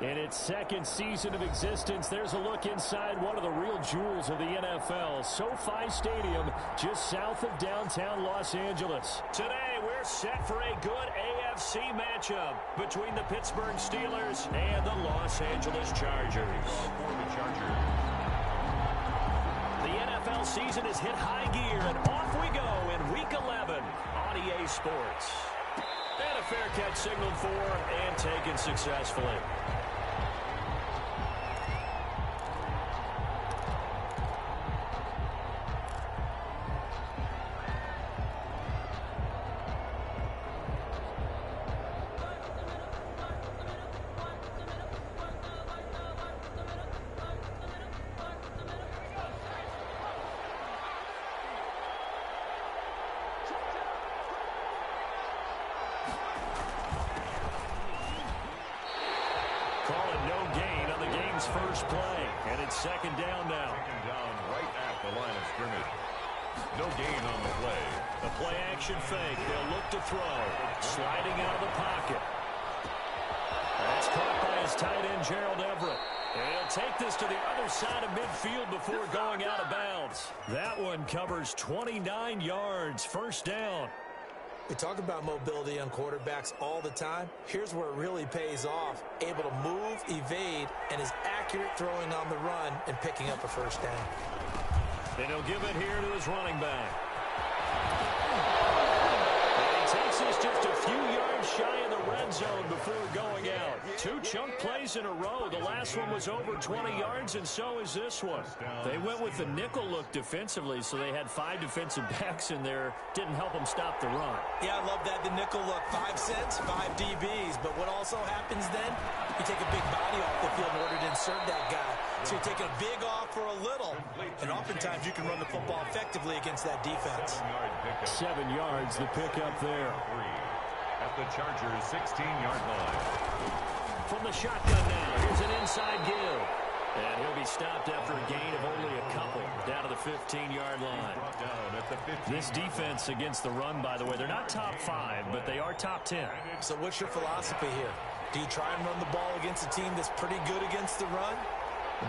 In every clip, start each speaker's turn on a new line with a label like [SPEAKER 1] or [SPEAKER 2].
[SPEAKER 1] In its second season of existence, there's a look inside one of the real jewels of the NFL, SoFi Stadium, just south of downtown Los Angeles. Today, we're set for a good AFC matchup between the Pittsburgh Steelers and the Los Angeles Chargers. The NFL season has hit high gear, and off we go in Week 11 on EA Sports. And a fair catch signaled for and taken successfully. First play, and it's second down now.
[SPEAKER 2] Second down right at the line of scrimmage. No gain on the play.
[SPEAKER 1] The play action fake. They'll look to throw. Sliding out of the pocket. That's caught by his tight end, Gerald Everett. And he'll take this to the other side of midfield before going out of bounds. That one covers 29 yards. First down.
[SPEAKER 3] We talk about mobility on quarterbacks all the time. Here's where it really pays off. Able to move, evade, and is accurate throwing on the run and picking up a first down.
[SPEAKER 1] And he'll give it here to his running back. And he takes this just a few yards shy of the red zone before going out. Two chunk plays in a row. The last one was over 20 yards, and so is this one. They went with the nickel look defensively, so they had 5 defensive backs in there. Didn't help them stop the run.
[SPEAKER 3] Yeah, I love that, the nickel look. 5 cents, 5 DBs. But what also happens then, you take a big body off the field in order to insert that guy. So you're taking a big off for a little. And oftentimes you can run the football effectively against that defense.
[SPEAKER 1] 7 yards, the pickup there.
[SPEAKER 2] At the Chargers' 16-yard line.
[SPEAKER 1] From the shotgun now, here's an inside give. And he'll be stopped after a gain of only a couple down to the 15-yard line. This defense against the run, by the way, they're not top 5, but they are top 10.
[SPEAKER 3] So what's your philosophy here? Do you try and run the ball against a team that's pretty good against the run?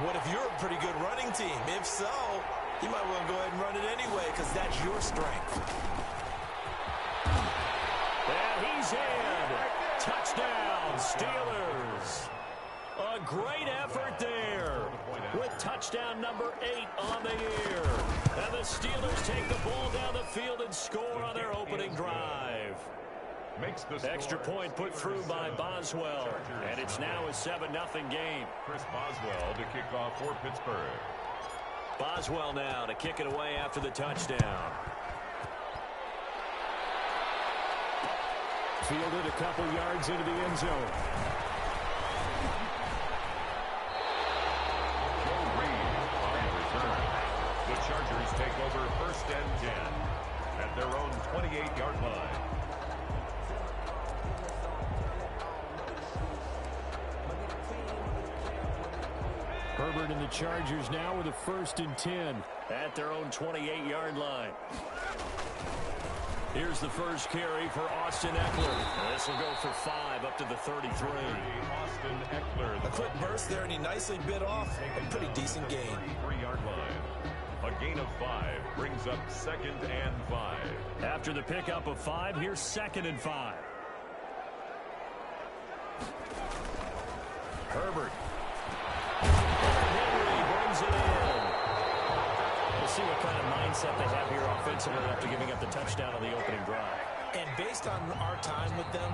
[SPEAKER 3] What if you're a pretty good running team? If so, you might want to go ahead and run it anyway because that's your strength.
[SPEAKER 1] And he's in. Touchdown, Steelers. A great effort there with touchdown number 8 on the year. And the Steelers take the ball down the field and score on their opening drive. Extra point put through by Boswell. And it's now a 7-0 game.
[SPEAKER 2] Chris Boswell to kick off for Pittsburgh.
[SPEAKER 1] Boswell now to kick it away after the touchdown. Fielded a couple yards into the end zone.
[SPEAKER 2] The Chargers take over 1st and 10 at their own 28-yard line.
[SPEAKER 1] Herbert and the Chargers now with a 1st and 10 at their own 28-yard line. Here's the first carry for Austin Ekeler. This will go for 5 up to the 33.
[SPEAKER 2] Austin Ekeler.
[SPEAKER 3] A quick burst there, and he nicely bit off a pretty decent gain.
[SPEAKER 2] 33-yard line. A gain of 5 brings up 2nd and 5.
[SPEAKER 1] After the pickup of 5, here's 2nd and 5. Herbert. Henry brings it in. We'll see what kind of mindset they have here offensively after giving up the touchdown on the opening drive.
[SPEAKER 3] And based on our time with them,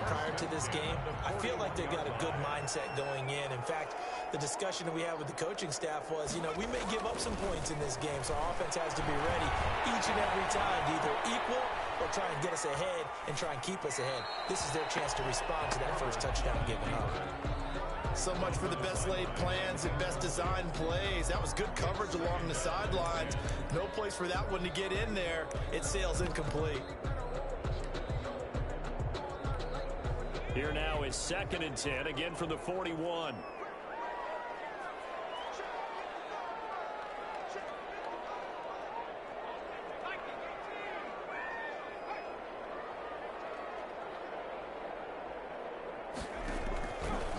[SPEAKER 3] prior to this game, I feel like they've got a good mindset going in. In fact, the discussion that we had with the coaching staff was, we may give up some points in this game, so our offense has to be ready each and every time to either equal or try and get us ahead and try and keep us ahead. This is their chance to respond to that first touchdown given up.
[SPEAKER 4] So much for the best laid plans and best designed plays. That was good coverage along the sidelines. No place for that one to get in there. It sails incomplete.
[SPEAKER 1] Here now is 2nd and 10, again from the 41.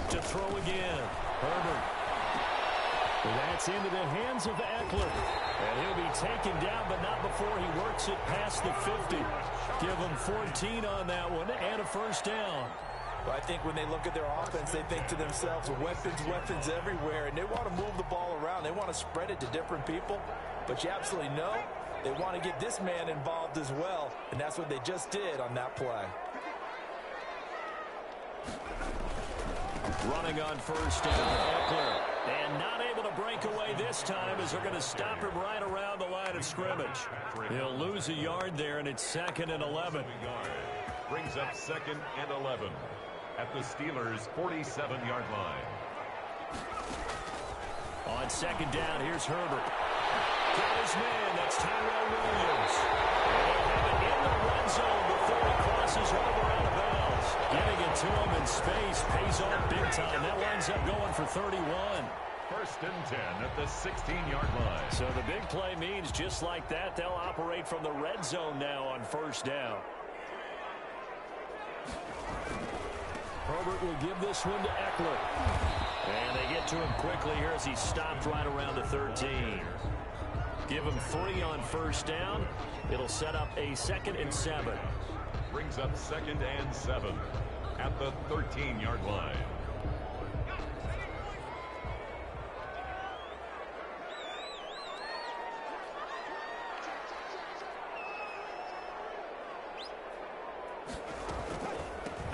[SPEAKER 1] To throw again. Herbert. That's into the hands of Eckler. And he'll be taken down, but not before he works it past the 50. Give him 14 on that one and a first down.
[SPEAKER 3] Well, I think when they look at their offense, they think to themselves, weapons everywhere, and they want to move the ball around. They want to spread it to different people. But you absolutely know they want to get this man involved as well, and that's what they just did on that play.
[SPEAKER 1] Running on first down, Eckler. And not able to break away this time as they're going to stop him right around the line of scrimmage. He'll lose a yard there, and it's 2nd and 11.
[SPEAKER 2] Brings up 2nd and 11 at the Steelers' 47-yard line.
[SPEAKER 1] On 2nd down, here's Herbert. Got his man, that's Tyrell Williams. And he'll have it in the red zone before he crosses over out of bounds. Getting it to him in space pays off big time. That winds up going for 31.
[SPEAKER 2] 1st and 10 at the 16-yard line.
[SPEAKER 1] So the big play means just like that, they'll operate from the red zone now on first down. Herbert will give this one to Eckler. And they get to him quickly here as he stopped right around the 13. Give him 3 on first down. It'll set up a 2nd and 7.
[SPEAKER 2] Brings up 2nd and 7 at the 13-yard line.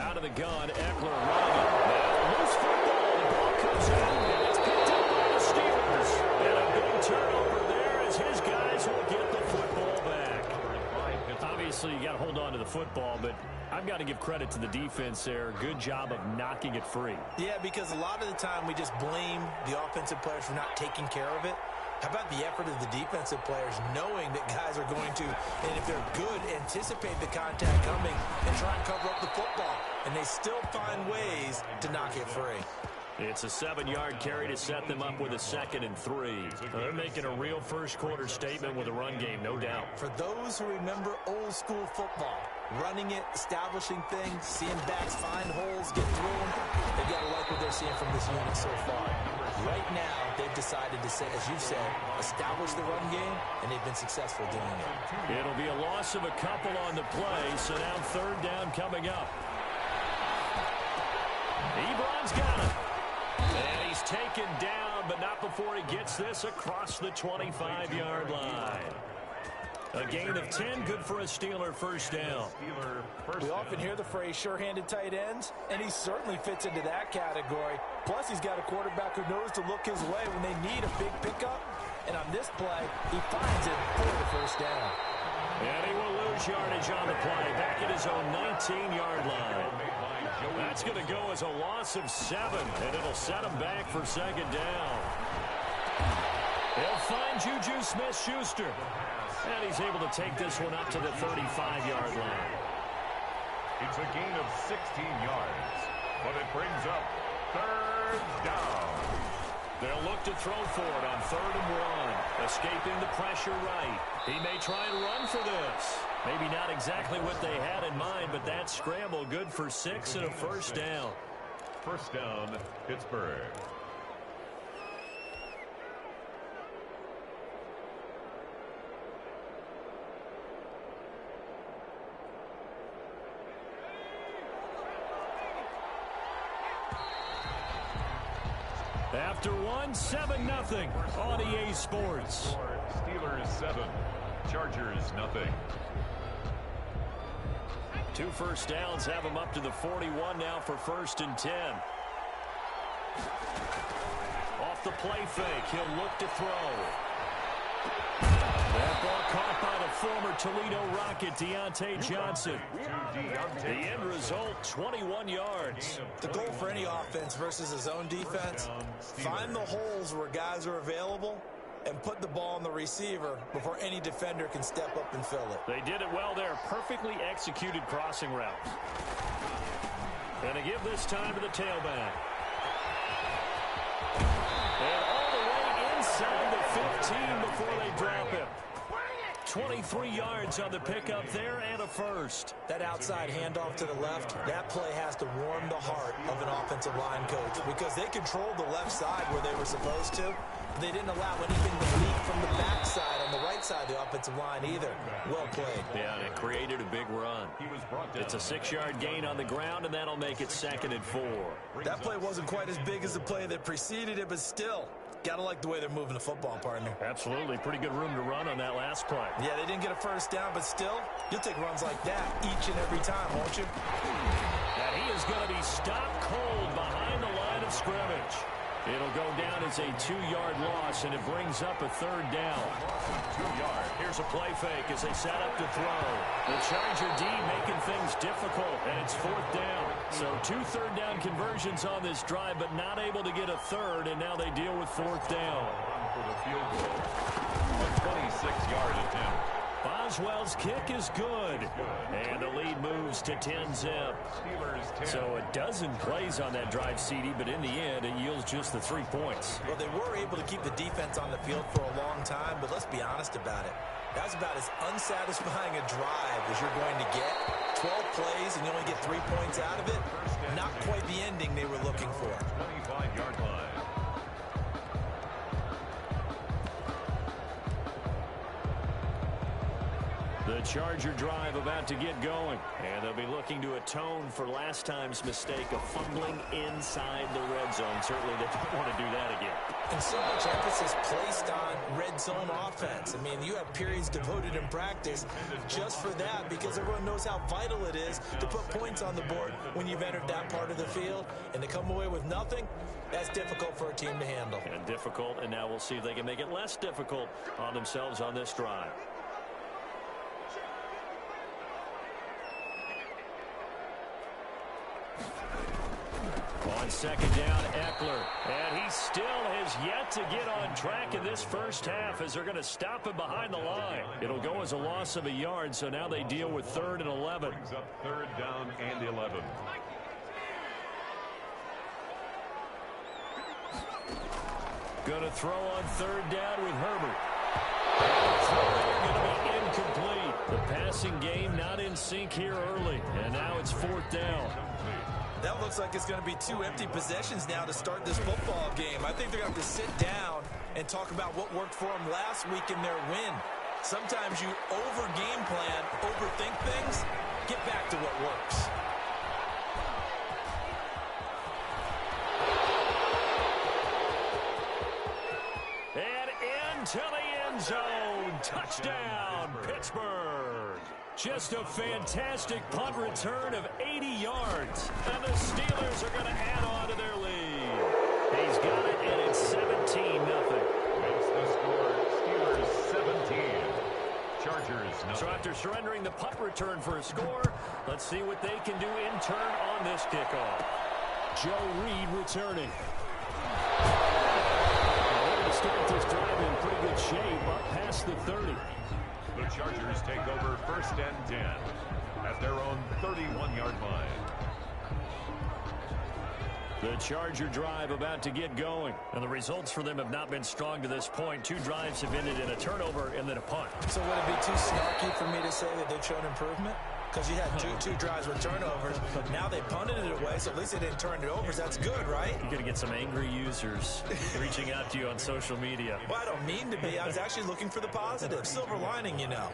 [SPEAKER 1] Out of the gun, Eckler running it. Now, loose football. The ball comes out, and it's picked up by the Steelers. And a big turnover there as his guys will get the football back. Obviously, you got to hold on to the football, but I've got to give credit to the defense there. Good job of knocking it free.
[SPEAKER 3] Yeah, because a lot of the time we just blame the offensive players for not taking care of it. How about the effort of the defensive players knowing that guys are going to, and if they're good, anticipate the contact coming and try and cover up the football. And they still find ways to knock it free.
[SPEAKER 1] It's a 7-yard carry to set them up with a 2nd and 3. They're making a real first-quarter statement with a run game, no doubt.
[SPEAKER 3] For those who remember old-school football, running it, establishing things, seeing backs find holes, get through them, they got to like what they're seeing from this unit so far. Right now, they've decided to, say, as you said, establish the run game, and they've been successful doing it.
[SPEAKER 1] It'll be a loss of a couple on the play, so now 3rd down coming up. Ebron's got it. And he's taken down, but not before he gets this across the 25-yard line. A gain of 10, good for a Steeler first down.
[SPEAKER 3] We often hear the phrase sure-handed tight ends, and he certainly fits into that category. Plus, he's got a quarterback who knows to look his way when they need a big pickup. And on this play, he finds it for the first down.
[SPEAKER 1] And he will lose yardage on the play, back at his own 19-yard line. That's going to go as a loss of 7, and it'll set him back for 2nd down. They'll find Juju Smith-Schuster. And he's able to take this one up to the 35-yard line.
[SPEAKER 2] It's a gain of 16 yards, but it brings up 3rd down.
[SPEAKER 1] They'll look to throw for it on 3rd and 1. Escaping the pressure right. He may try and run for this. Maybe not exactly what they had in mind, but that scramble good for 6 and a first down.
[SPEAKER 2] First down, Pittsburgh.
[SPEAKER 1] After 7-0 on EA Sports.
[SPEAKER 2] Steelers 7, Chargers 0.
[SPEAKER 1] 2 first downs have him up to the 41 now for 1st and 10. Off the play fake, he'll look to throw. That ball caught by the former Toledo Rocket, Deontay Johnson. The end result, 21 yards.
[SPEAKER 3] The goal for any offense versus his own defense, find the holes where guys are available and put the ball on the receiver before any defender can step up and fill it.
[SPEAKER 1] They did it well there. Perfectly executed crossing routes. And to give this time to the tailback. And all the way inside the 15 before they drop him. 23 yards on the pickup there and a first.
[SPEAKER 3] That outside handoff to the left, that play has to warm the heart of an offensive line coach because they controlled the left side where they were supposed to. They didn't allow anything to leak from the backside on the right side of the offensive line either. Well played.
[SPEAKER 1] Yeah, and it created a big run. It's a 6-yard gain on the ground, and that'll make it 2nd and 4.
[SPEAKER 4] That play wasn't quite as big as the play that preceded it, but still, gotta like the way they're moving the football, partner.
[SPEAKER 1] Absolutely. Pretty good room to run on that last play.
[SPEAKER 4] Yeah, they didn't get a first down, but still, you'll take runs like that each and every time, won't you?
[SPEAKER 1] And he is going to be stopped cold behind the line of scrimmage. It'll go down as a 2-yard loss, and it brings up a 3rd down.
[SPEAKER 2] 2 yards.
[SPEAKER 1] Here's a play fake as they set up to throw. The Charger D making things difficult, and it's 4th down. So 2 third-down conversions on this drive, but not able to get a third, and now they deal with 4th down.
[SPEAKER 2] For the field goal. A 26-yard attempt.
[SPEAKER 1] Boswell's kick is good, and the lead moves to 10-zip. So a dozen plays on that drive, CD, but in the end, it yields just the 3 points.
[SPEAKER 3] Well, they were able to keep the defense on the field for a long time, but let's be honest about it. That's about as unsatisfying a drive as you're going to get. 12 plays, and you only get 3 points out of it. Not quite the ending they were looking for.
[SPEAKER 2] 25-yard line.
[SPEAKER 1] The Charger drive about to get going, and they'll be looking to atone for last time's mistake of fumbling inside the red zone. Certainly they don't want to do that again.
[SPEAKER 3] And so much emphasis placed on red zone offense. I mean, you have periods devoted in practice just for that because everyone knows how vital it is to put points on the board when you've entered that part of the field. And to come away with nothing, that's difficult for a team to handle.
[SPEAKER 1] And difficult, and now we'll see if they can make it less difficult on themselves on this drive. On 2nd down, Eckler. And he still has yet to get on track in this first half as they're going to stop him behind the line. It'll go as a loss of a yard, so now they deal with 3rd and 11.
[SPEAKER 2] Brings up 3rd down and 11.
[SPEAKER 1] Going to throw on 3rd down with Herbert. Going to be incomplete. The passing game not in sync here early, and now it's 4th down.
[SPEAKER 4] That looks like it's going to be 2 empty possessions now to start this football game. I think they're going to have to sit down and talk about what worked for them last week in their win. Sometimes you over-game plan, overthink things. Get back to what works.
[SPEAKER 1] And into the end zone. Touchdown, Pittsburgh. Just a fantastic punt return of 80 yards. And the Steelers are going to add on to their lead. He's got it, and it's 17-0.
[SPEAKER 2] Makes the score Steelers 17. Chargers nothing.
[SPEAKER 1] So after surrendering the punt return for a score, let's see what they can do in turn on this kickoff. Joe Reed returning. They're going to start this drive in pretty good shape, up past the 30.
[SPEAKER 2] The Chargers take over 1st and 10 at their own 31-yard line.
[SPEAKER 1] The Charger drive about to get going. And the results for them have not been strong to this point. 2 drives have ended in a turnover and then a punt.
[SPEAKER 3] So would it be too snarky for me to say that they've shown improvement? Because you had two drives with turnovers. Now they punted it away, so at least they didn't turn it over. So that's good, right?
[SPEAKER 1] You're going to get some angry users reaching out to you on social media.
[SPEAKER 3] Well, I don't mean to be. I was actually looking for the positive. Silver lining, you know.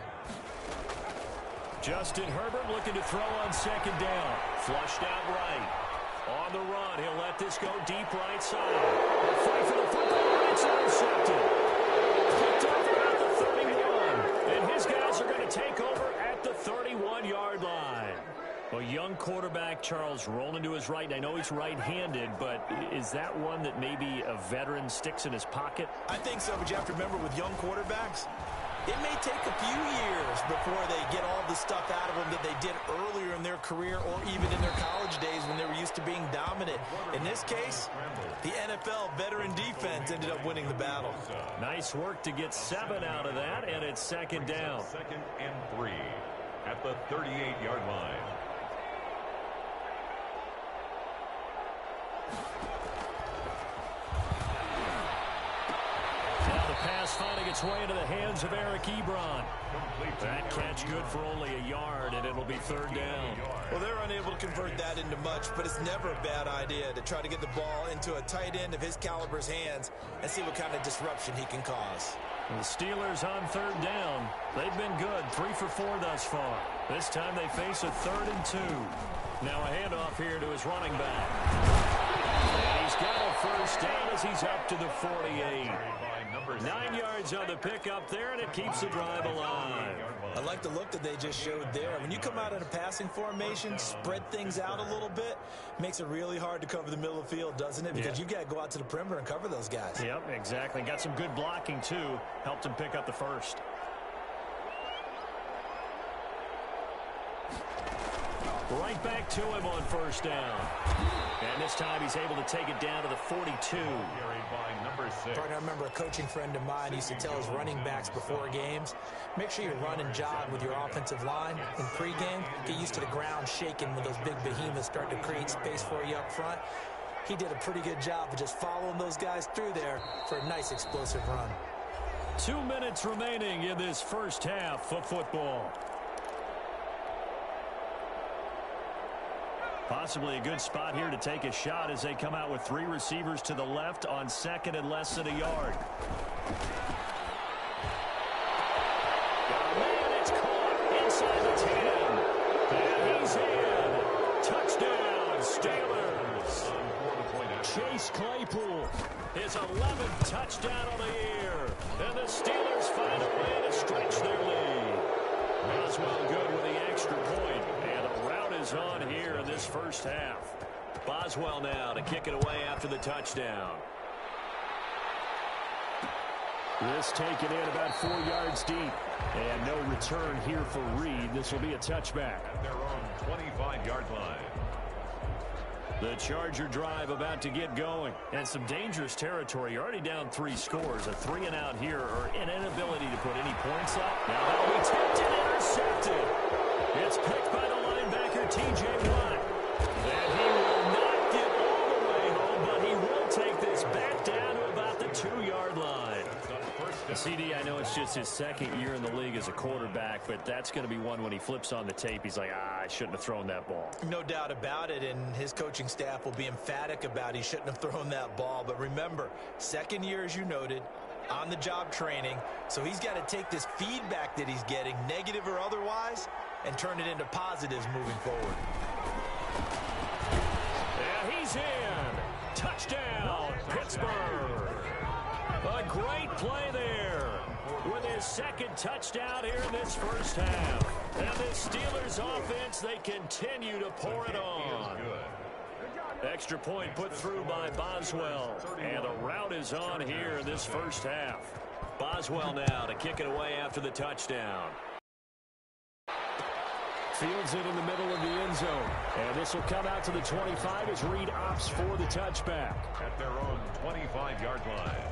[SPEAKER 1] Justin Herbert looking to throw on 2nd down. Flushed out right. On the run, he'll let this go deep right side. He'll fight for the football, and it's intercepted. Picked up at the 31. And his guys are going to take over at the 31-yard line. A young quarterback, Charles, rolling to his right. I know he's right-handed, but is that one that maybe a veteran sticks in his pocket?
[SPEAKER 4] I think so, but you have to remember with young quarterbacks, it may take a few years before they get all the stuff out of them that they did earlier in their career or even in their college days when they were used to being dominant. In this case, the NFL veteran defense ended up winning the battle.
[SPEAKER 1] Nice work to get 7 out of that, and it's 2nd down.
[SPEAKER 2] 2nd and 3 at the 38-yard line.
[SPEAKER 1] Now the pass finding its way into the hands of Eric Ebron. That catch good for only a yard, and it'll be third down.
[SPEAKER 3] Well, they're unable to convert that into much, but it's never a bad idea to try to get the ball into a tight end of his caliber's hands and see what kind of disruption he can cause.
[SPEAKER 1] The Steelers on third down. They've been good, 3 for 4 thus far. This time they face a 3rd and 2. Now a handoff here to his running back. And he's got a first down as he's up to the 48. 9 yards on the pickup there, and it keeps the drive alive.
[SPEAKER 3] I like the look that they just showed there. When you come out in a passing formation, spread things out a little bit, makes it really hard to cover the middle of the field, doesn't it? Because you got to go out to the perimeter and cover those guys.
[SPEAKER 1] Yep, exactly. Got some good blocking, too. Helped him pick up the first. Right back to him on first down. And this time he's able to take it down to the 42.
[SPEAKER 3] Partner, I remember a coaching friend of mine used to tell his running backs before games, make sure you run and jog with your offensive line in pregame. Get used to the ground shaking when those big behemoths start to create space for you up front. He did a pretty good job of just following those guys through there for a nice explosive run.
[SPEAKER 1] 2 minutes remaining in this first half of football. Possibly a good spot here to take a shot as they come out with 3 receivers to the left on 2nd and less than a yard. Man, it's caught inside the 10. And he's in. Touchdown, Steelers. Chase Claypool, his 11th touchdown of the year. And the Steelers find a way to stretch their lead. Boswell good with the extra point. And a rout is on here in this first half. Boswell now to kick it away after the touchdown. This taken in about 4 yards deep. And no return here for Reed. This will be a touchback.
[SPEAKER 2] At their own 25-yard line.
[SPEAKER 1] The Charger drive about to get going. And some dangerous territory. You're already down 3 scores. A 3-and-out here, or an inability to put any points up. Now that'll be tipped and intercepted. It's picked by the linebacker, T.J. Watt. And he will not get all the way home, but he will take this back down to about the 2-yard line. CD, I know it's just his 2nd year in the league as a quarterback, but that's going to be one when he flips on the tape. He's like, I shouldn't have thrown that ball.
[SPEAKER 3] No doubt about it, and his coaching staff will be emphatic about he shouldn't have thrown that ball. But remember, 2nd year, as you noted, on-the-job training, so he's got to take this feedback that he's getting, negative or otherwise, and turn it into positives moving forward.
[SPEAKER 1] Yeah, he's in. Touchdown, Pittsburgh. A great play there with his 2nd touchdown here in this first half. And the Steelers offense, they continue to pour it on. Extra point put through by Boswell. And a rout is on here in this first half. Boswell now to kick it away after the touchdown. Fields it in the middle of the end zone. And this will come out to the 25 as Reed opts for the touchback.
[SPEAKER 2] At their own 25-yard line.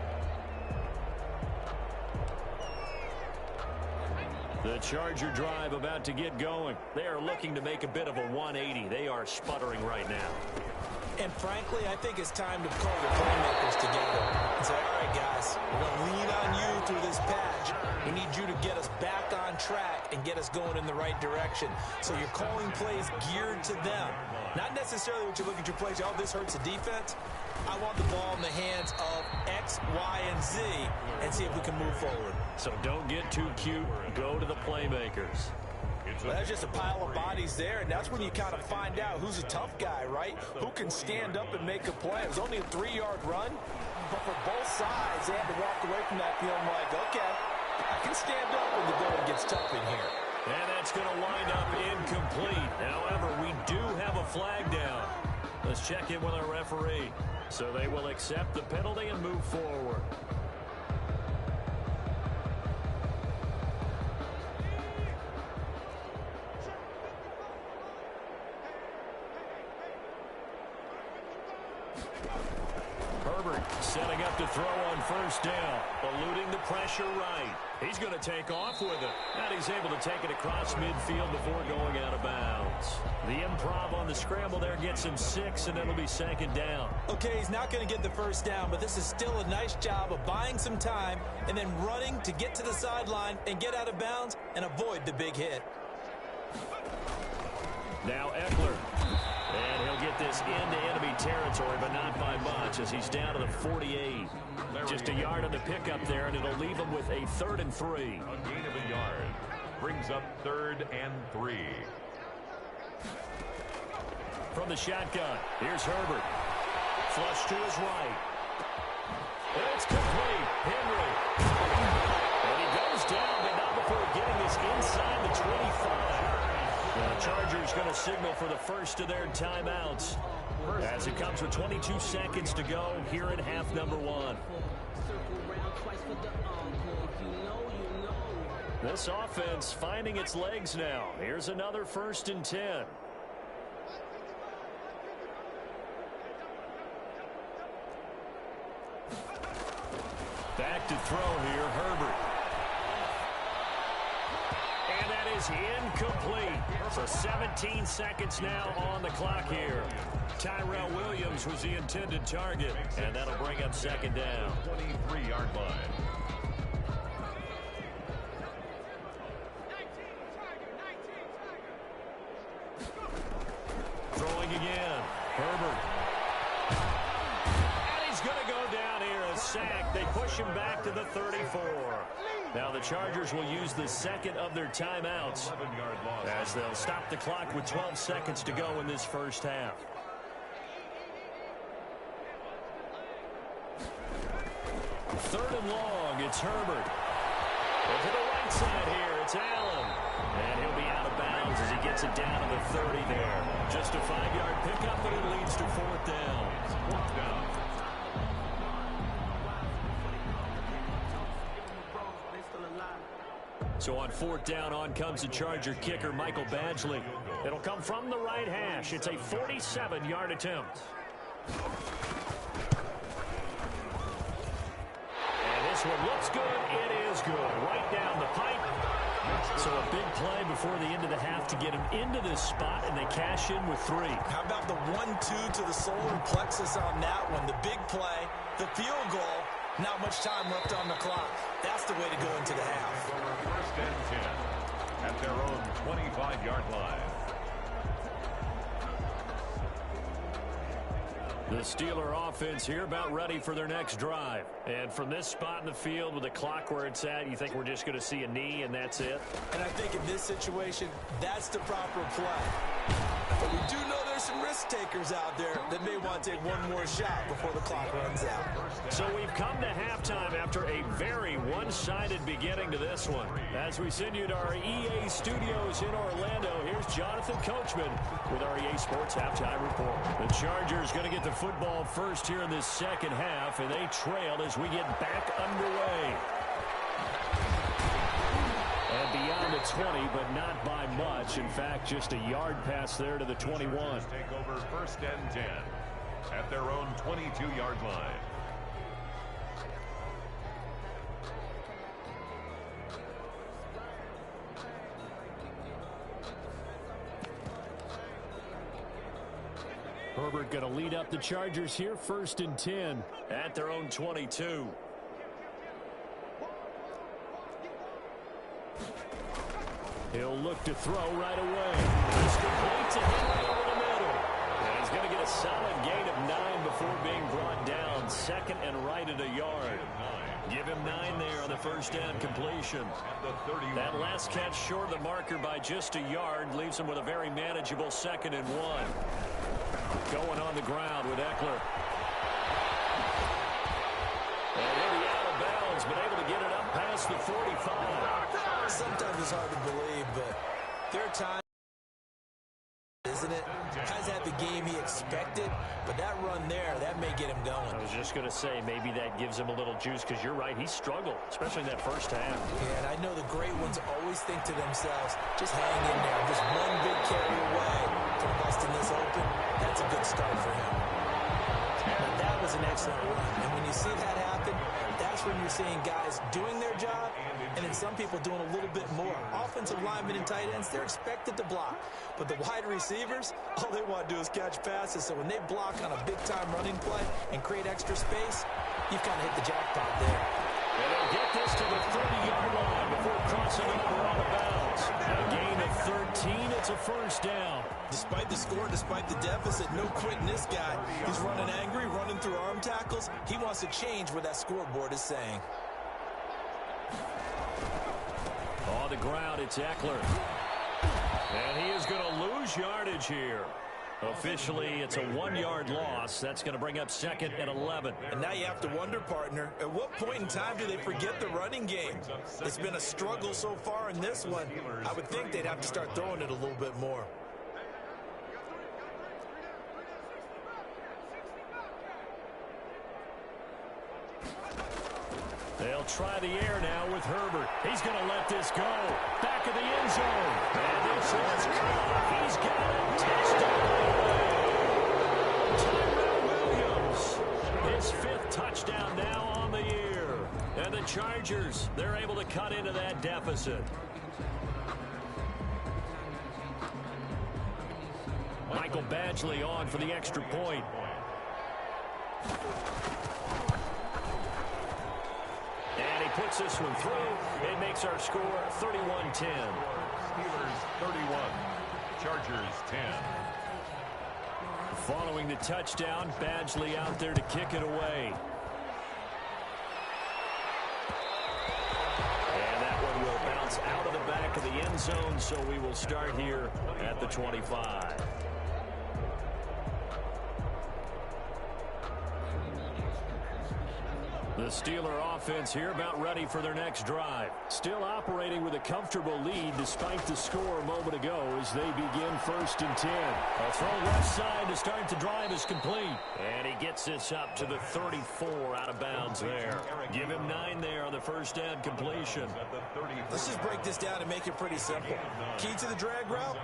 [SPEAKER 1] The Charger drive about to get going. They are looking to make a bit of a 180. They are sputtering right now.
[SPEAKER 3] And frankly, I think it's time to call the playmakers together and say, all right, guys, we're going to lean on you through this patch. We need you to get us back on track and get us going in the right direction. So you're calling plays geared to them. Not necessarily what you look at your plays, oh, this hurts the defense. I want the ball in the hands of X, Y, and Z and see if we can move forward.
[SPEAKER 1] So don't get too cute. Go to the playmakers.
[SPEAKER 3] Well, that's just a pile of bodies there, and that's when you kind of find out who's a tough guy, right? Who can stand up and make a play. It was only a 3-yard run, but for both sides, they had to walk away from that feeling like, okay, I can stand up when the going gets tough in here.
[SPEAKER 1] And that's going to wind up incomplete. However, we do have a flag down. Let's check in with our referee. So they will accept the penalty and move forward. Herbert setting up to throw on first down, eluding the pressure right. He's going to take off with it, and he's able to take it across midfield before going out of bounds. The improv on the scramble there gets him 6, and it'll be second down.
[SPEAKER 3] Okay, he's not going to get the first down, but this is still a nice job of buying some time and then running to get to the sideline and get out of bounds and avoid the big hit.
[SPEAKER 1] Now Eckler. And he'll get this into enemy territory, but not by much as he's down to the 48. Just a yard on the pickup there, and it'll leave him with a 3rd and 3.
[SPEAKER 2] A gain of a yard brings up 3rd and 3.
[SPEAKER 1] From the shotgun, here's Herbert. Flush to his right. It's complete. Henry. And he goes down, but not before getting this inside the 25. The Chargers going to signal for the first of their timeouts as it comes with 22 seconds to go here in half number 1. This offense finding its legs now. Here's another 1st and 10. Back to throw here, Herbert. And that is incomplete. So 17 seconds now on the clock here. Tyrell Williams was the intended target, and that'll bring up second down.
[SPEAKER 2] 23-yard line.
[SPEAKER 1] Throwing again. Herbert. And he's going to go down here. A sack. They push him back to the 34. Now the Chargers will use the second of their timeouts as they'll stop the clock with 12 seconds to go in this first half. Third and long, it's Herbert. Over the right side here, it's Allen. And he'll be out of bounds as he gets it down to the 30 there. Just a 5-yard pickup, but it leads to 4th down.
[SPEAKER 2] 4th down.
[SPEAKER 1] So on 4th down, on comes the Charger kicker, Michael Badgley. It'll come from the right hash. It's a 47-yard attempt. And this one looks good. It is good. Right down the pipe. So a big play before the end of the half to get him into this spot, and they cash in with 3.
[SPEAKER 3] How about the 1-2 to the solar plexus on that one? The big play, the field goal, not much time left on the clock. That's the way to go into the half.
[SPEAKER 2] 1st and 10 at their own 25-yard line.
[SPEAKER 1] The Steeler offense here about ready for their next drive. And from this spot in the field with the clock where it's at, you think we're just going to see a knee and that's it?
[SPEAKER 3] And I think in this situation, that's the proper play. But we do know there's some risk takers out there that may want to take one more shot before the clock runs out.
[SPEAKER 1] So we've come to halftime after a very one-sided beginning to this one. As we send you to our EA studios in Orlando, here's Jonathan Coachman with our EA Sports Halftime Report. The Chargers going to get the football first here in this second half, and they trail as we get back underway. And beyond the 20, but not by much. In fact, just a yard pass there to the 21.
[SPEAKER 2] Take over 1st and 10 at their own 22-yard line.
[SPEAKER 1] Herbert going to lead up the Chargers here, 1st and 10 at their own 22. He'll look to throw right away. It's complete to Henry over the middle. And he's going to get a solid gain of 9 before being brought down. 2nd and right at a yard. Give him 9 there on the first down completion. That last catch short of the marker by just a yard leaves him with a very manageable 2nd and 1. Going on the ground with Eckler. And he'll be out of bounds, but able to get it up past the 45.
[SPEAKER 3] Sometimes it's hard to believe, but there are times, isn't it? Has had the game he expected, but that run there, that may get him going.
[SPEAKER 1] I was just going to say, maybe that gives him a little juice, because you're right, he struggled, especially in that first half.
[SPEAKER 3] Yeah, and I know the great ones always think to themselves, just hang in there, just one big carry away from busting this open. That's a good start for him. But that was an excellent run. And when you see that happen, that's when you're seeing guys doing their job and then some people doing a little bit more. Offensive linemen and tight ends, they're expected to block. But the wide receivers, all they want to do is catch passes. So when they block on a big-time running play and create extra space, you've kind of hit the jackpot there.
[SPEAKER 1] And they'll get this to the 30-yard line before crossing over on the bounce. A gain of 13. It's a first down.
[SPEAKER 3] Despite the score, despite the deficit, no quitting this guy. He's running angry, running through arm tackles. He wants to change what that scoreboard is saying.
[SPEAKER 1] On the ground, it's Eckler. And he is going to lose yardage here. Officially, it's a 1-yard loss. That's going to bring up 2nd and 11.
[SPEAKER 3] And now you have to wonder, partner, at what point in time do they forget the running game? It's been a struggle so far in this one. I would think they'd have to start throwing it a little bit more.
[SPEAKER 1] They'll try the air now with Herbert. He's going to let this go. Back of the end zone. And this is caught. He's got it. Touchdown. Tyrell Williams. His 5th touchdown now on the year. And the Chargers, they're able to cut into that deficit. Michael Badgley on for the extra point. And he puts this one through. It makes our score 31-10.
[SPEAKER 2] Steelers 31, Chargers 10.
[SPEAKER 1] Following the touchdown, Badgley out there to kick it away. And that one will bounce out of the back of the end zone, so we will start here at the 25. The Steeler offense here about ready for their next drive. Still operating with a comfortable lead despite the score a moment ago as they begin 1st and 10. A throw left side to start the drive is complete. And he gets this up to the 34 out of bounds there. Give him 9 there on the first down completion.
[SPEAKER 3] Let's just break this down and make it pretty simple. Key to the drag route,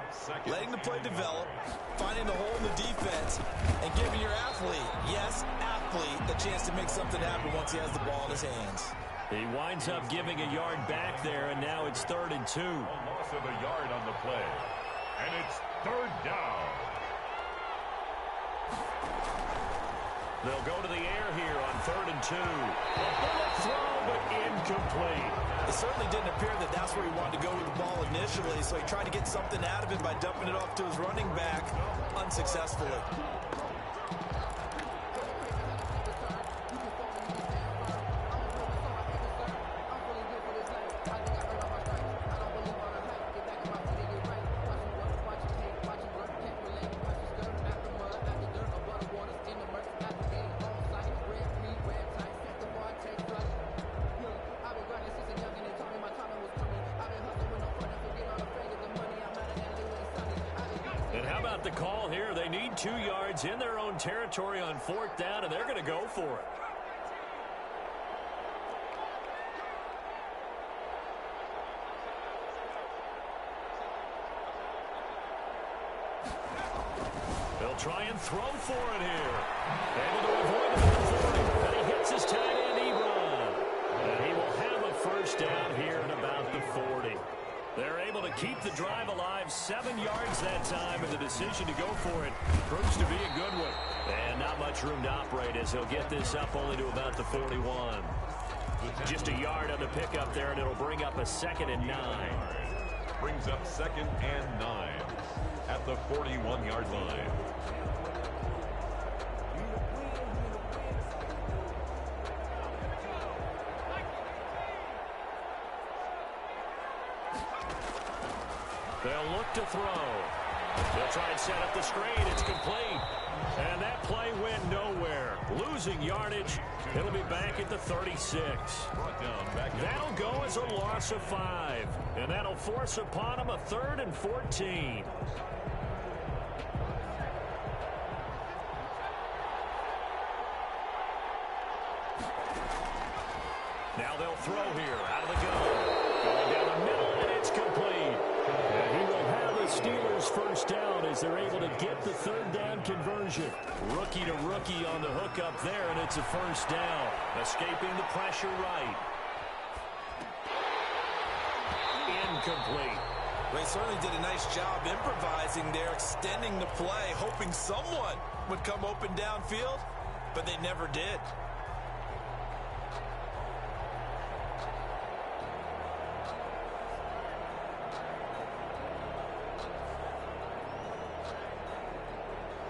[SPEAKER 3] letting the play develop, finding the hole in the defense, and giving your athlete, yes, athlete, a chance to make something happen once he has the ball in his hands.
[SPEAKER 1] He winds up giving a yard back there, and now it's 3rd and 2.
[SPEAKER 2] Loss of a yard on the play. And it's 3rd down.
[SPEAKER 1] They'll go to the air here on 3rd and 2. A bullet throw, but incomplete.
[SPEAKER 3] It certainly didn't appear that that's where he wanted to go with the ball initially, so he tried to get something out of it by dumping it off to his running back unsuccessfully.
[SPEAKER 1] The call here, they need 2 yards in their own territory on 4th down, and they're going to go for it. They'll try and throw for it here. Able to avoid it at the 40, and he hits his tight end Ebron. And he will have a first down here at about the 40. They're able to keep the drive alive, 7 yards that time, and the decision to go for it proves to be a good one. And not much room to operate as he'll get this up only to about the 41. Just a yard on the pickup there, and it'll bring up a 2nd and 9.
[SPEAKER 2] Brings up 2nd and 9 at the 41-yard line.
[SPEAKER 1] They'll look to throw. They'll try and set up the screen. It's complete. And that play went nowhere. Losing yardage. It'll be back at the 36. That'll go as a loss of 5. And that'll force upon him a 3rd and 14. Now they'll throw here out of the gun. Going down the middle, and it's complete. And he will have the Steelers first down as they're able to get the third down conversion. Rookie to rookie on the hook up there, and it's a first down. Escaping the pressure right. Incomplete.
[SPEAKER 3] They certainly did a nice job improvising there, extending the play, hoping someone would come open downfield, but they never did.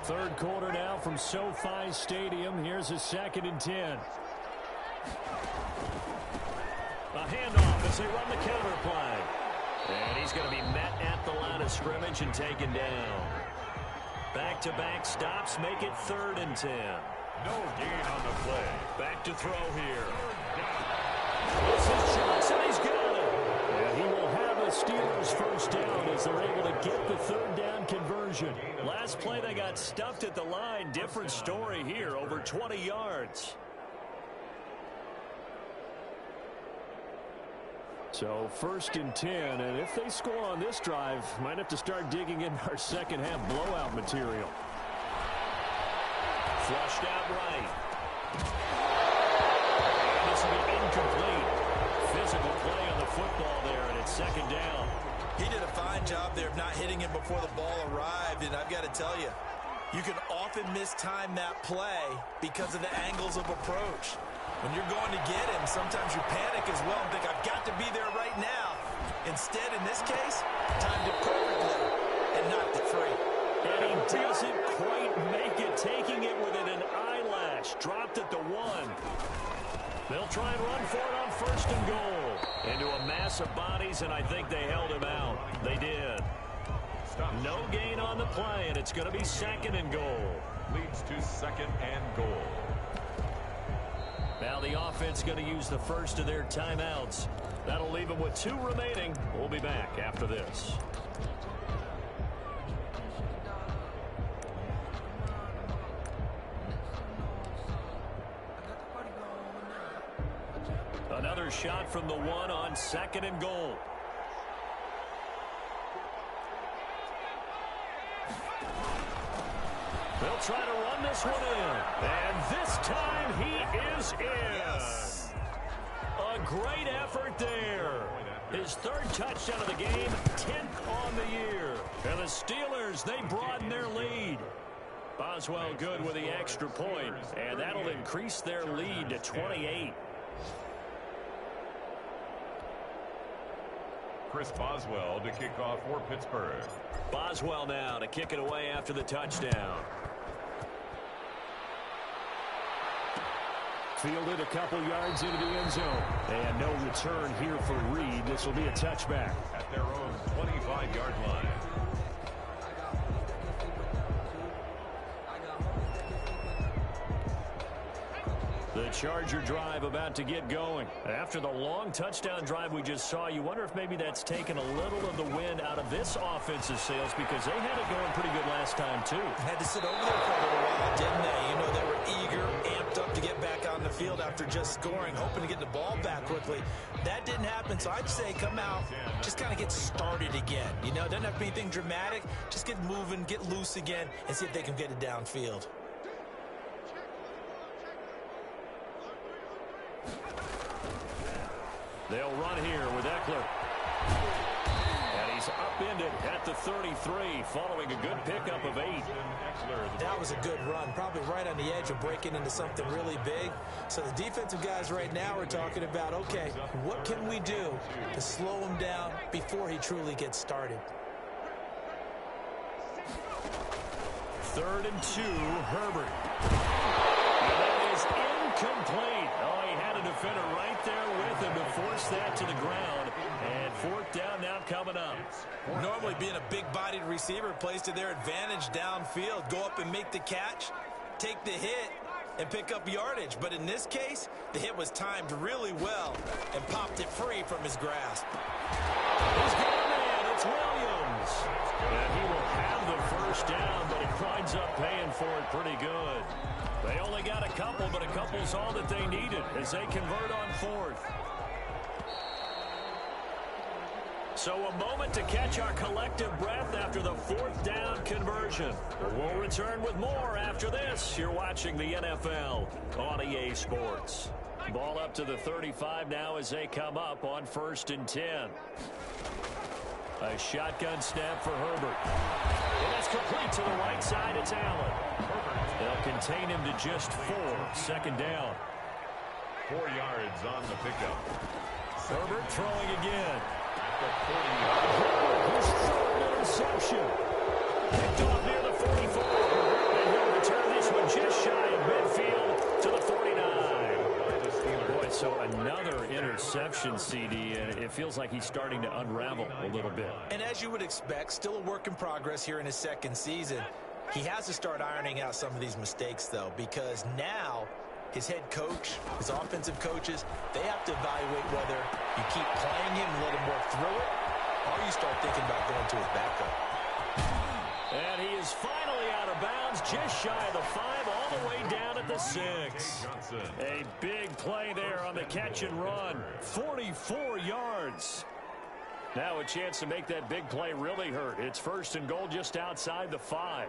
[SPEAKER 1] Third quarter now from SoFi Stadium. Here's a 2nd and 10. A handoff as they run the counter play. And he's going to be met at the line of scrimmage and taken down. Back-to-back stops make it 3rd and 10.
[SPEAKER 2] No gain on the play.
[SPEAKER 1] Back to throw here. This is Johnson. He's got it. And he will have a Steelers first down as they're able to get the third down conversion. Last play they got stuffed at the line. Different story here. Over 20 yards. So 1st and 10, and if they score on this drive, might have to start digging in our second half blowout material. Flushed out right. And this will be incomplete. Physical play on the football there, and it's 2nd down.
[SPEAKER 3] He did a fine job there of not hitting him before the ball arrived, and I've got to tell you, you can often mistime that play because of the angles of approach. When you're going to get him, sometimes you panic as well and think, I've got to be there right now. Instead, in this case, timed it perfectly and knocked it free.
[SPEAKER 1] And he doesn't quite make it, taking it within an eyelash. Dropped at the 1. They'll try and run for it on 1st and goal. Into a mass of bodies, and I think they held him out. They did. No gain on the play, and it's going to be 2nd and goal.
[SPEAKER 2] Leads to 2nd and goal.
[SPEAKER 1] Now the offense going to use the first of their timeouts. That'll leave them with 2 remaining. We'll be back after this. Another shot from the 1 on 2nd and goal. They'll try to run this one in. And this time he is in.
[SPEAKER 3] Yes.
[SPEAKER 1] A great effort there. His 3rd touchdown of the game, 10th on the year. And the Steelers, they broaden their lead. Boswell good with the extra point, and that'll increase their lead to 28.
[SPEAKER 2] Chris Boswell to kick off for Pittsburgh.
[SPEAKER 1] Boswell now to kick it away after the touchdown. Fielded a couple yards into the end zone. And no return here for Reed. This will be a touchback.
[SPEAKER 2] At their own 25-yard line.
[SPEAKER 1] The Charger drive about to get going. After the long touchdown drive we just saw, you wonder if maybe that's taken a little of the wind out of this offensive sails, because they had it going pretty good last time, too.
[SPEAKER 3] Had to sit over there for a little while, didn't they? You know, they were eager, amped up to get back on the field after just scoring, hoping to get the ball back quickly. That didn't happen, so I'd say come out, just kind of get started again. You know, it doesn't have to be anything dramatic. Just get moving, get loose again, and see if they can get it downfield.
[SPEAKER 1] They'll run here with Eckler. And he's upended at the 33, following a good pickup of 8.
[SPEAKER 3] That was a good run, probably right on the edge of breaking into something really big. So the defensive guys right now are talking about, okay, what can we do to slow him down before he truly gets started?
[SPEAKER 1] 3rd and 2, Herbert. And that is incomplete. Oh, he had a defender right there with him to force that to the ground. And 4th down now coming up.
[SPEAKER 3] Normally being a big-bodied receiver plays to their advantage downfield. Go up and make the catch, take the hit, and pick up yardage. But in this case, the hit was timed really well and popped it free from his grasp.
[SPEAKER 1] He's got a man. It's Williams. And he will have the first down, but he winds up paying for it pretty good. They only got a couple, but a couple's all that they needed as they convert on 4th. So a moment to catch our collective breath after the fourth down conversion. We'll return with more after this. You're watching the NFL on EA Sports. Ball up to the 35 now as they come up on 1st and 10. A shotgun snap for Herbert. And that's complete to the right side. It's Allen. They'll contain him to just 4. 2nd down.
[SPEAKER 2] 4 yards on the pickup.
[SPEAKER 1] Herbert throwing again. His 3rd interception. Picked off near the 44. And he'll return this one just shy of midfield to the 49. Boy, so another interception, CD, and it feels like he's starting to unravel a little bit.
[SPEAKER 3] And as you would expect, still a work in progress here in his 2nd season. He has to start ironing out some of these mistakes, though, because now his head coach, his offensive coaches, they have to evaluate whether you keep playing him and let him work through it, or you start thinking about going to his backup.
[SPEAKER 1] And he is finally out of bounds, just shy of the 5, all the way down at the 6. A big play there on the catch and run. 44 yards. Now a chance to make that big play really hurt. It's 1st and goal just outside the 5.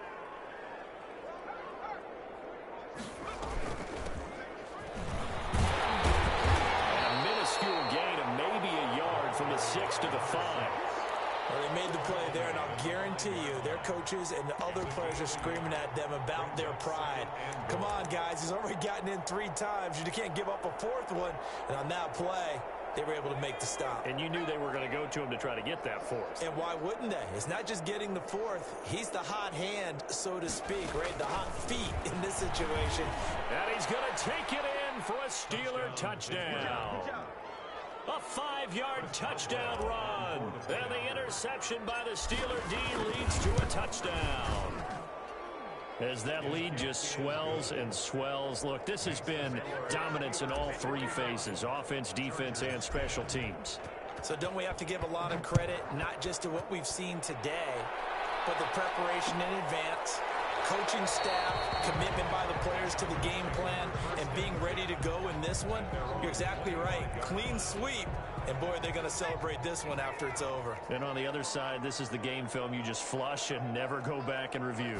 [SPEAKER 1] Gain of maybe a yard from the 6 to the 5.
[SPEAKER 3] Well, they made the play there, and I'll guarantee you their coaches and the other players are screaming at them about their pride. Come on, guys. He's already gotten in 3 times. You can't give up a 4th one. And on that play, they were able to make the stop.
[SPEAKER 1] And you knew they were going to go to him to try to get that 4th.
[SPEAKER 3] And why wouldn't they? It's not just getting the 4th. He's the hot hand, so to speak, right? The hot feet in this situation.
[SPEAKER 1] And he's going to take it in for a Steeler touchdown. A 5-yard touchdown run. And the interception by the Steeler D leads to a touchdown. As that lead just swells and swells. Look, this has been dominance in all 3 phases, offense, defense, and special teams.
[SPEAKER 3] So don't we have to give a lot of credit, not just to what we've seen today, but the preparation in advance, coaching staff, commitment by the players to the game plan, and being ready to go in this one? You're exactly right. Clean sweep. And, boy, they're going to celebrate this one after it's over.
[SPEAKER 1] And on the other side, this is the game film you just flush and never go back and review.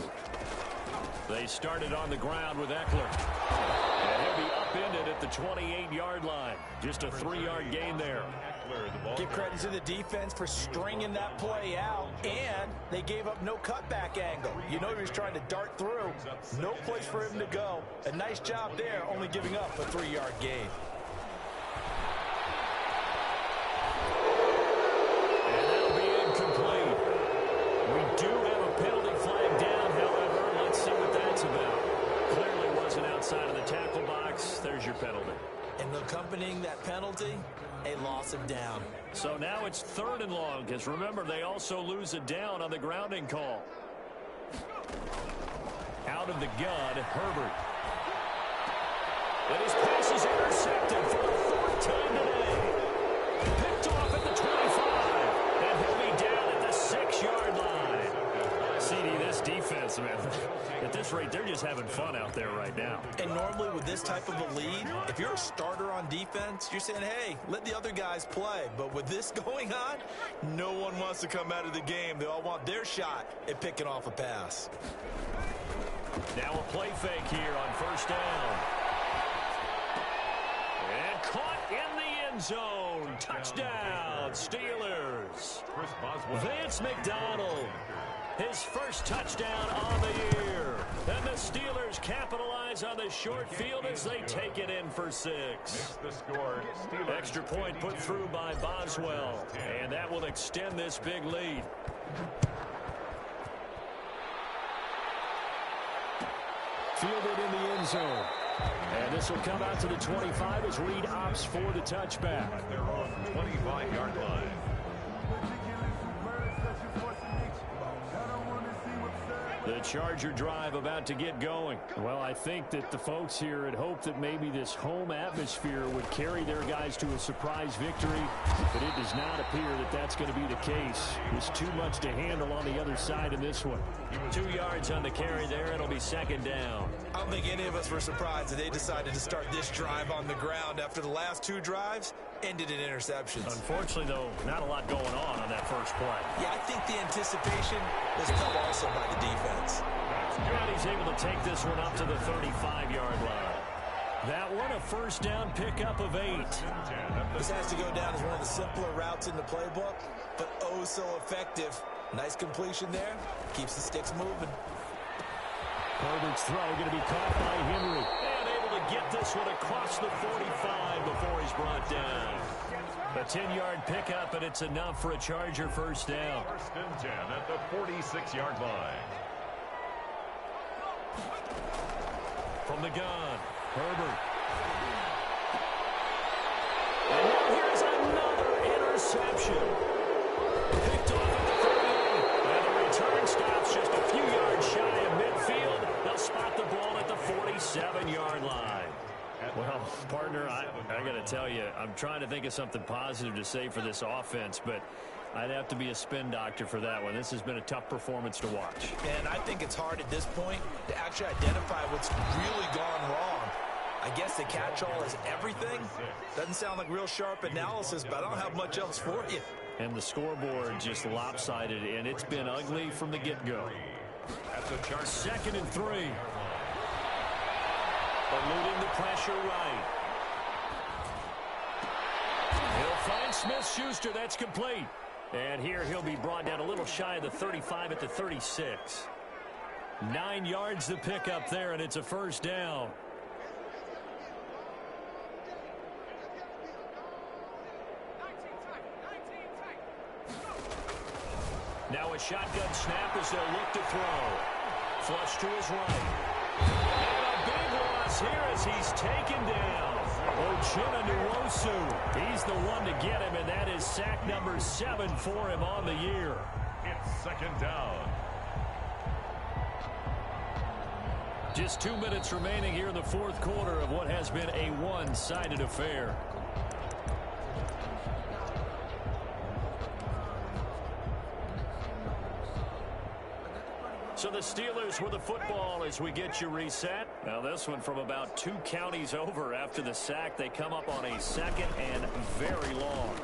[SPEAKER 1] They started on the ground with Eckler. And he'll be upended at the 28-yard line. Just a 3-yard gain there.
[SPEAKER 3] Give credit to the defense for stringing that play out, and they gave up no cutback angle. You know he was trying to dart through. No place for him to go. A nice job there, only giving up a 3-yard gain.
[SPEAKER 1] And that'll be incomplete. We do have a penalty flag down, however. Let's see what that's about. Clearly wasn't outside of the tackle box. There's your penalty.
[SPEAKER 3] And accompanying that penalty, a loss of down.
[SPEAKER 1] So now it's 3rd and long, because remember, they also lose a down on the grounding call. Out of the gun, Herbert. And his pass is intercepted for the 4th time today. Picked off at the 25. And he'll be down at the 6-yard line. CD, this defense, man, at this rate, they're just having fun out there right now.
[SPEAKER 3] And normally with this type of a lead, if you're a starter on defense, you're saying, hey, let the other guys play. But with this going on, no one wants to come out of the game. They all want their shot at picking off a pass.
[SPEAKER 1] Now a play fake here on 1st down. And caught in the end zone. Touchdown, Steelers. Vance McDonald. His first touchdown on the year. And the Steelers capitalize on the short field as they take it in for 6. Extra point put through by Boswell. And that will extend this big lead. Fielded in the end zone. And this will come out to the 25 as Reed opts for the touchback.
[SPEAKER 2] They're off the 25-yard line.
[SPEAKER 1] The Charger drive about to get going. Well, I think that the folks here had hoped that maybe this home atmosphere would carry their guys to a surprise victory, but it does not appear that that's going to be the case. There's too much to handle on the other side in this one. 2 yards on the carry there. It'll be 2nd down.
[SPEAKER 3] I don't think any of us were surprised that they decided to start this drive on the ground after the last 2 drives. ended in interceptions.
[SPEAKER 1] Unfortunately, though, not a lot going on that first play.
[SPEAKER 3] Yeah, I think the anticipation was cut also by the defense.
[SPEAKER 1] And he's able to take this one up to the 35-yard line. That one, a first down pickup of 8.
[SPEAKER 3] This has to go down as one of the simpler routes in the playbook, but oh so effective. Nice completion there. Keeps the sticks moving.
[SPEAKER 1] Herbert's throw going to be caught by Henry. And able to get this one across the 45 before he's brought down. A 10-yard pickup, and it's enough for a Charger first down.
[SPEAKER 2] First and 10 at the 46-yard line.
[SPEAKER 1] From the gun, Herbert. And now here's another interception. Picked off at the 38. And the return stops just a few yards shy of midfield. They'll spot the ball at the 47-yard line. Well, partner, I got to tell you, I'm trying to think of something positive to say for this offense, but I'd have to be a spin doctor for that one. This has been a tough performance to watch.
[SPEAKER 3] And I think it's hard at this point to actually identify what's really gone wrong. I guess the catch-all is everything. Doesn't sound like real sharp analysis, but I don't have much else for you.
[SPEAKER 1] And the scoreboard just lopsided, and it's been ugly from the get-go. Second and 3. Eluding the pressure right. He'll find Smith-Schuster. That's complete. And here he'll be brought down a little shy of the 35 at the 36. 9 yards to pick up there, and it's a first down. Now a shotgun snap as they'll look to throw. Flush to his right. And a big loss here as he's taken down. Uchenna Nwosu. He's the one to get him, and that is sack number 7 for him on the year.
[SPEAKER 2] It's second down.
[SPEAKER 1] Just 2 minutes remaining here in the fourth quarter of what has been a one-sided affair. So the Steelers with the football as we get you reset. Now this one from about 2 counties over after the sack. They come up on a second and very long.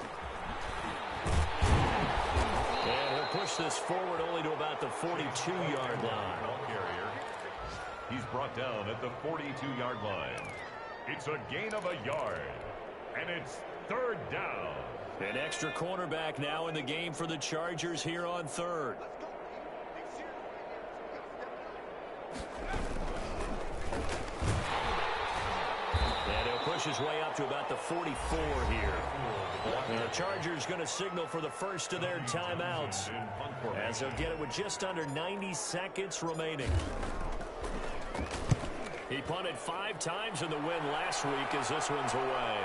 [SPEAKER 1] And he'll push this forward only to about the 42-yard line.
[SPEAKER 2] He's brought down at the 42-yard line. It's a gain of a yard. And it's third down.
[SPEAKER 1] An extra cornerback now in the game for the Chargers here on third. And he'll push his way up to about the 44 here. And the Chargers going to signal for the first of their timeouts, as they'll get it with just under 90 seconds remaining. He punted 5 times in the win last week as this one's away.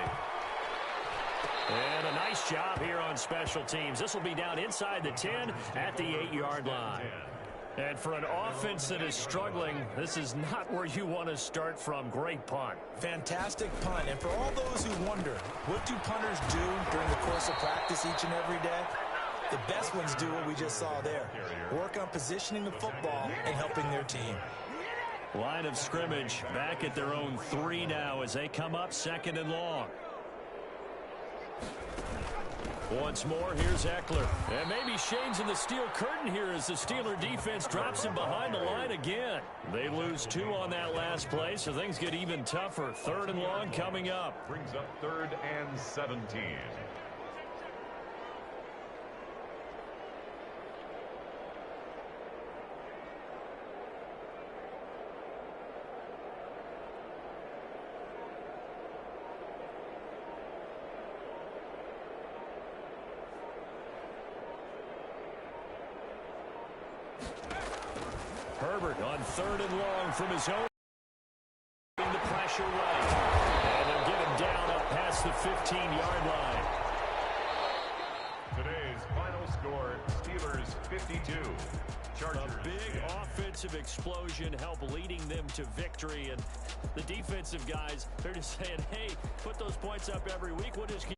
[SPEAKER 1] And a nice job here on special teams. This will be down inside the 10 at the 8-yard line. And for an offense that is struggling, this is not where you want to start from. Great punt.
[SPEAKER 3] Fantastic punt. And for all those who wonder, what do punters do during the course of practice each and every day? The best ones do what we just saw there. Work on positioning the football and helping their team.
[SPEAKER 1] Line of scrimmage back at their own 3 now as they come up second and long. Once more, here's Eckler. And maybe Shane's in the steel curtain here as the Steeler defense drops him behind the line again. They lose 2 on that last play, so things get even tougher. Third and long coming up.
[SPEAKER 2] Brings up third and 17.
[SPEAKER 1] Herbert on third and long from his own. The pressure right. And they'll get him down up past the 15-yard line.
[SPEAKER 2] Today's final score, Steelers 52. Chargers.
[SPEAKER 1] A big offensive explosion help leading them to victory. And the defensive guys, they're just saying, hey, put those points up every week. We'll just keep